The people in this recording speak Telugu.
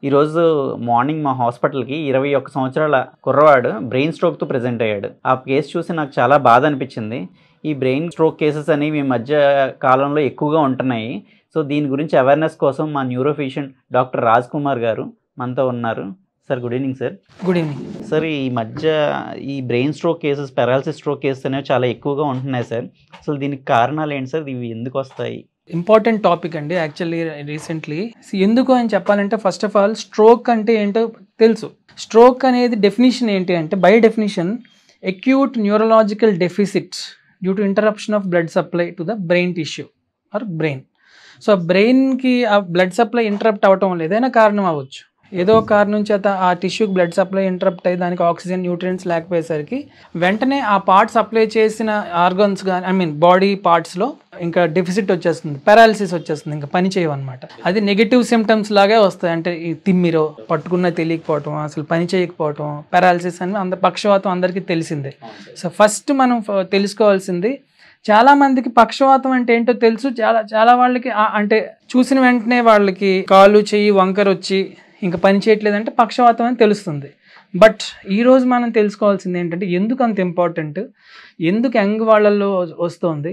ఈరోజు మార్నింగ్ మా హాస్పిటల్కి 21 సంవత్సరాల కుర్రవాడు బ్రెయిన్ స్ట్రోక్తో ప్రెజెంట్ అయ్యాడు. ఆ కేసు చూసి నాకు చాలా బాధ అనిపించింది. ఈ బ్రెయిన్ స్ట్రోక్ కేసెస్ అనేవి ఈ మధ్య కాలంలో ఎక్కువగా ఉంటున్నాయి. సో దీని గురించి అవేర్నెస్ కోసం మా neuro physician doctor Raj Kumar గారు మనతో ఉన్నారు. Sir good evening sir. Good evening sir. ఈ మధ్య ఈ brain stroke cases, paralysis stroke cases అనేవి చాలా ఎక్కువగా ఉంటున్నాయి సార్. అసలు దీనికి కారణాలు ఏంటి సార్? ఇవి ఎందుకు వస్తాయి? ఇంపార్టెంట్ టాపిక్ అండి. యాక్చువల్లీ రీసెంట్లీ ఎందుకు అని చెప్పాలంటే, ఫస్ట్ ఆఫ్ ఆల్ స్ట్రోక్ అంటే ఏంటో తెలుసు. స్ట్రోక్ అనేది డెఫినేషన్ ఏంటి అంటే, by definition acute neurological deficits due to interruption of blood supply to the brain tissue or brain. So బ్రెయిన్కి ఆ బ్లడ్ సప్లై ఇంటరప్ట్ అవ్వటం వల్ల ఏదైనా కారణం అవ్వచ్చు. ఏదో కారణం చేత ఆ టిష్యూకి బ్లడ్ సప్లై ఇంటరప్ట్ అయ్యి దానికి ఆక్సిజన్, న్యూట్రియంట్స్ లేకపోయేసరికి వెంటనే ఆ పార్ట్ సప్లై చేసిన ఆర్గన్స్ కానీ బాడీ పార్ట్స్లో ఇంకా డెఫిసిట్ వచ్చేస్తుంది, పారాలిసిస్ వచ్చేస్తుంది, ఇంకా పని చేయవన్నమాట. అది నెగిటివ్ సిమ్టమ్స్ లాగే వస్తాయి. అంటే ఈ తిమ్మిరో, పట్టుకున్న తెలియకపోవటం, అసలు పని చేయకపోవటం, పారాలిసిస్ అని పక్షవాతం అందరికీ తెలిసిందే. సో ఫస్ట్ మనం తెలుసుకోవాల్సింది, చాలా మందికి పక్షవాతం అంటే ఏంటో తెలుసు. చాలా వాళ్ళకి అంటే చూసిన వెంటనే వాళ్ళకి కాలు చెయ్యి వంకర వచ్చి ఇంకా పని చేయట్లేదంటే పక్షవాతం అని తెలుస్తుంది. బట్ ఈరోజు మనం తెలుసుకోవాల్సింది ఏంటంటే, ఎందుకు అంత ఇంపార్టెంట్, ఎందుకు యంగ్ వాళ్ళల్లో వస్తుంది,